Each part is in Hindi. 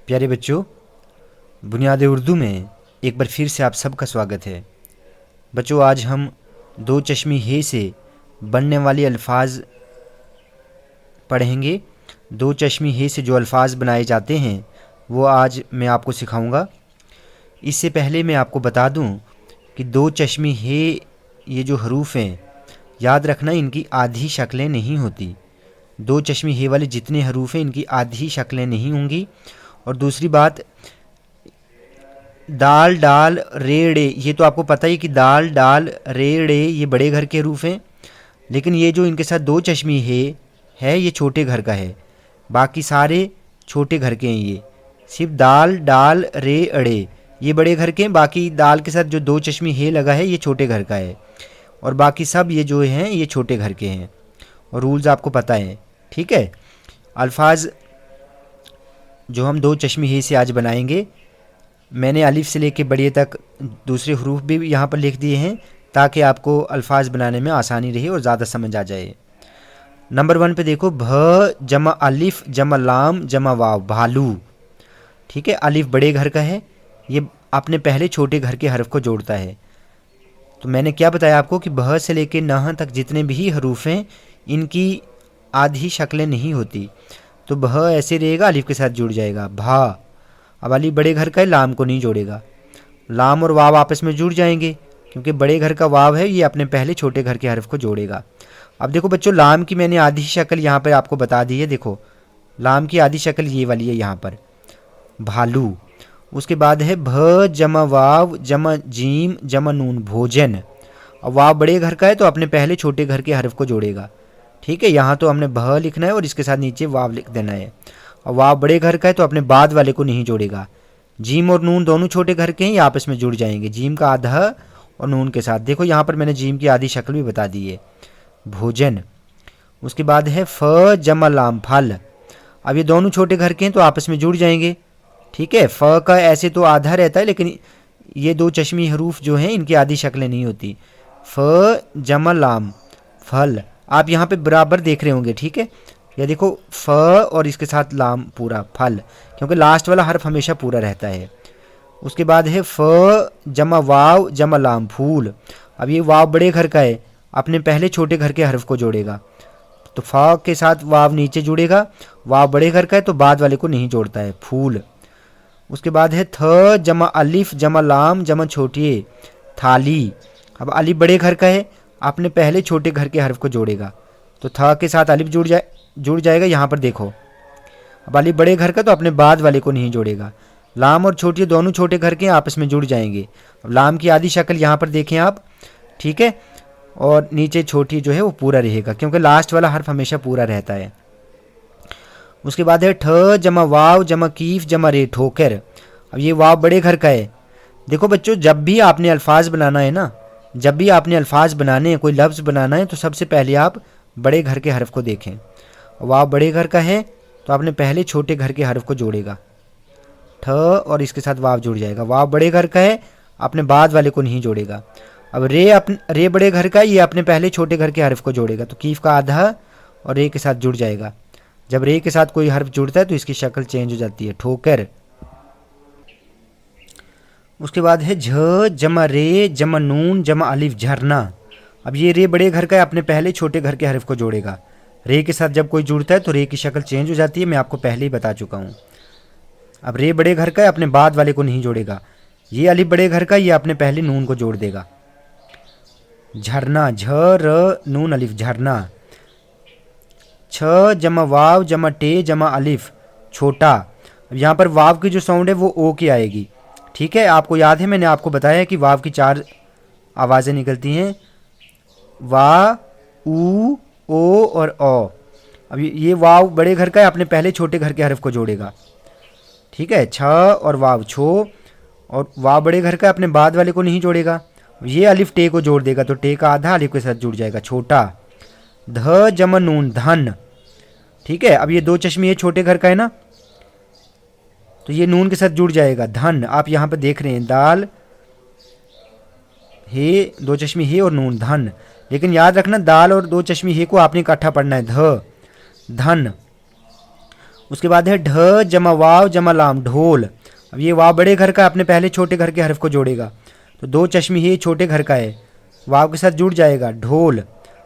प्यारे बच्चों, बुनियाद उर्दू में एक बार फिर से आप सबका स्वागत है। बच्चों, आज हम दो चश्मी हे से बनने वाले अल्फाज पढ़ेंगे। दो चश्मी हे से जो अल्फाज बनाए जाते हैं वो आज मैं आपको सिखाऊंगा। इससे पहले मैं आपको बता दूं कि दो चश्मी हे ये जो हरूफ हैं, याद रखना इनकी आधी शक्लें नहीं होती। दो चश्मी हे वाले जितने हरूफ हैं इनकी आधी शक्लें नहीं होंगी। और दूसरी बात, दाल डाल रे ड़े, ये तो आपको पता ही कि दाल डाल रे ड़े ये बड़े घर के हरूफ हैं, लेकिन ये जो इनके साथ दो चश्मी है ये छोटे घर का है। बाकी सारे छोटे घर के हैं। ये सिर्फ दाल डाल रे अड़े ये बड़े घर के हैं। बाकी दाल के साथ जो दो चश्मी हे लगा है ये छोटे घर का है, और बाकी सब ये जो हैं ये छोटे घर के हैं। और रूल्स आपको पता है, ठीक है। अल्फाज जो हम दो चश्मी हे से आज बनाएंगे, मैंने अलिफ से लेके बड़े तक दूसरे हरूफ भी यहाँ पर लिख दिए हैं ताकि आपको अल्फाज बनाने में आसानी रहे और ज़्यादा समझ आ जाए। नंबर 1 पे देखो, भ जमा अलिफ जमा लाम जमा वाव, भालू। ठीक है, अलिफ बड़े घर का है, ये अपने पहले छोटे घर के हरफ को जोड़ता है। तो मैंने क्या बताया आपको कि भ से लेके नह तक जितने भी हरूफ हैं इनकी आधी शक्लें नहीं होती। तो भ ऐसे रहेगा, अलिफ के साथ जुड़ जाएगा भा। अब अलिफ बड़े घर का है, लाम को नहीं जोड़ेगा। लाम और वाव आपस में जुड़ जाएंगे क्योंकि बड़े घर का वाव है, ये अपने पहले छोटे घर के हरफ को जोड़ेगा। अब देखो बच्चों, लाम की मैंने आधी शक्ल यहाँ पर आपको बता दी है। देखो, लाम की आधी शक्ल ये वाली है यहाँ पर, भालू। उसके बाद है भ जमा वाव जमा जीम जमा नून, भोजन। अब वाव बड़े घर का है तो अपने पहले छोटे घर के हरफ को जोड़ेगा। ठीक है, यहाँ तो हमने भ लिखना है और इसके साथ नीचे वाव लिख देना है। और वाव बड़े घर का है तो अपने बाद वाले को नहीं जोड़ेगा। जीम और नून दोनों छोटे घर के हैं, ये आपस में जुड़ जाएंगे जीम का आधा और नून के साथ। देखो यहाँ पर मैंने जीम की आधी शक्ल भी बता दी है, भोजन। उसके बाद है फ जमा लाम, फल। अब ये दोनों छोटे घर के हैं तो आपस में जुड़ जाएंगे। ठीक है, फ का ऐसे तो आधा रहता है, लेकिन ये दो चश्मी हरूफ जो हैं इनकी आधी शक्लें नहीं होती। फ जमा लाम, फल। आप यहाँ पे बराबर देख रहे होंगे, ठीक है। या देखो, फ और इसके साथ लाम पूरा, फल, क्योंकि लास्ट वाला हर्फ हमेशा पूरा रहता है। उसके बाद है फ जमा वाव जमा लाम, फूल। अब ये वाव बड़े घर का है, अपने पहले छोटे घर के हर्फ को जोड़ेगा। तो फ के साथ वाव नीचे जुड़ेगा, वाव बड़े घर का है तो बाद वाले को नहीं जोड़ता है, फूल। उसके बाद है थ जमा अलिफ जमा लाम जमा छोटी, थाली। अब अलिफ बड़े घर का है, अपने पहले छोटे घर के हर्फ को जोड़ेगा। तो थ के साथ अलिफ जुड़ जाएगा यहाँ पर देखो। अब अलिफ बड़े घर का तो अपने बाद वाले को नहीं जोड़ेगा। लाम और छोटी दोनों छोटे घर के आपस में जुड़ जाएंगे। अब लाम की आधी शक्ल यहाँ पर देखें आप, ठीक है। और नीचे छोटी जो है वो पूरा रहेगा क्योंकि लास्ट वाला हर्फ हमेशा पूरा रहता है। उसके बाद है ठ जमा वाव जमा कीफ जमा रे, ठोकर। अब ये वाव बड़े घर का है। देखो बच्चों, जब भी आपने अल्फाज बनाना है ना, जब भी आपने अल्फाज बनाने हैं, कोई लफ्ज़ बनाना है, तो सबसे पहले आप बड़े घर के हरफ को देखें। वाव बड़े घर का है तो आपने पहले छोटे घर के हरफ को जोड़ेगा, ठ और इसके साथ वाव जुड़ जाएगा। वाव बड़े घर का है, अपने बाद वाले को नहीं जोड़ेगा। अब रे बड़े घर का, ये अपने पहले छोटे घर के हरफ को जोड़ेगा। तो कीफ का आधा और रे के साथ जुड़ जाएगा। जब रे के साथ कोई हर्फ जुड़ता है तो इसकी शक्ल चेंज हो जाती है, ठोकर। उसके बाद है झ जमा रे जमा नून जमा अलिफ, झरना। अब ये रे बड़े घर का है, अपने पहले छोटे घर के हरफ को जोड़ेगा। रे के साथ जब कोई जुड़ता है तो रे की शक्ल चेंज हो जाती है, मैं आपको पहले ही बता चुका हूँ। अब रे बड़े घर का है, अपने बाद वाले को नहीं जोड़ेगा। ये अलिफ बड़े घर का, ये अपने पहले नून को जोड़ देगा, झरना। झ र नून अलिफ, झरना। छ जमा वाव जमा टे जमा अलिफ, छोटा। अब यहाँ पर वाव की जो साउंड है वो ओ की आएगी, ठीक है। आपको याद है मैंने आपको बताया कि वाव की 4 आवाज़ें निकलती हैं, वा, ऊ, ओ और औ। अब ये वाव बड़े घर का है, अपने पहले छोटे घर के हरफ को जोड़ेगा, ठीक है। छ और वाव, छो। और वाव बड़े घर का है, अपने बाद वाले को नहीं जोड़ेगा। ये अलिफ टे को जोड़ देगा तो टे का आधा अलिफ के साथ जुड़ जाएगा, छोटा। ध जमा नून, धन, ठीक है। अब ये दो चश्मी ये छोटे घर का है ना, तो ये नून के साथ जुड़ जाएगा, धन। आप यहाँ पे देख रहे हैं, दाल हे, दो चश्मी हे और नून, धन। लेकिन याद रखना, दाल और दो चश्मी हे को आपने इकट्ठा पढ़ना है, ध, धन। उसके बाद है ढ जमा वाव जमा लाम ढोल। अब ये वाव बड़े घर का अपने पहले छोटे घर के हरफ को जोड़ेगा, तो दो चश्मी है, छोटे घर का है, वाव के साथ जुड़ जाएगा ढोल।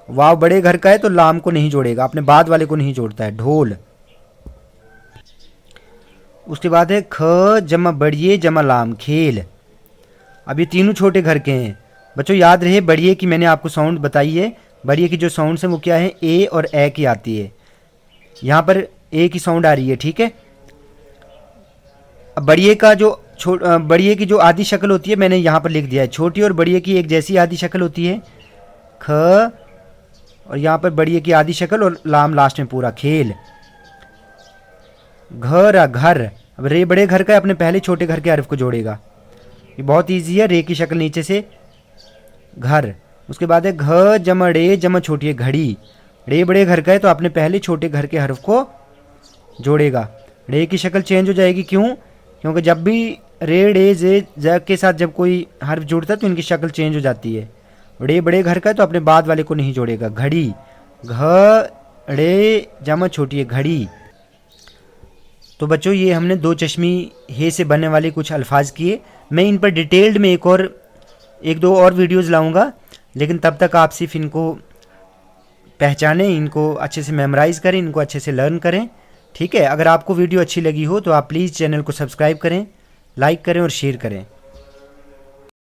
वाव बड़े घर का है तो लाम को नहीं जोड़ेगा, अपने बाद वाले को नहीं जोड़ता है, ढोल। उसके बाद है ख जमा बड़िए जमा लाम खेल। अब ये तीनों छोटे घर के हैं बच्चों। याद रहे बड़िए की मैंने आपको साउंड बताई है, बड़िए की जो साउंड है वो क्या है, ए और ए की आती है। यहाँ पर ए की साउंड आ रही है, ठीक है। अब बड़िए का जो बड़िए की जो आधी शक्ल होती है मैंने यहाँ पर लिख दिया है। छोटी और बड़िए की एक जैसी आधी शक्ल होती है, ख, और यहाँ पर बड़िए की आधी शक्ल और लाम लास्ट में पूरा, खेल। घर घर। अब रे बड़े घर का है, अपने पहले छोटे घर के हरफ को जोड़ेगा, ये बहुत ईजी है। रे की शक्ल नीचे से घर। उसके बाद है घ जमा रे जमा छोटी है घड़ी। रे बड़े घर का है तो अपने पहले छोटे घर के हरफ को जोड़ेगा। रे की शक्ल चेंज हो जाएगी, क्यों? क्योंकि जब भी रे डे जे ज के साथ जब कोई हर्फ जुड़ता है तो इनकी शक्ल चेंज हो जाती है। रे बड़े घर का है तो अपने बाद वाले को नहीं जोड़ेगा, घड़ी। घ रे जमा छोटी है घड़ी। तो बच्चों ये हमने दो चश्मी हे से बनने वाले कुछ अल्फाज किए। मैं इन पर डिटेल्ड में एक दो और वीडियोस लाऊंगा, लेकिन तब तक आप सिर्फ इनको पहचानें, इनको अच्छे से मेमोराइज़ करें, इनको अच्छे से लर्न करें, ठीक है। अगर आपको वीडियो अच्छी लगी हो तो आप प्लीज़ चैनल को सब्सक्राइब करें, लाइक करें और शेयर करें।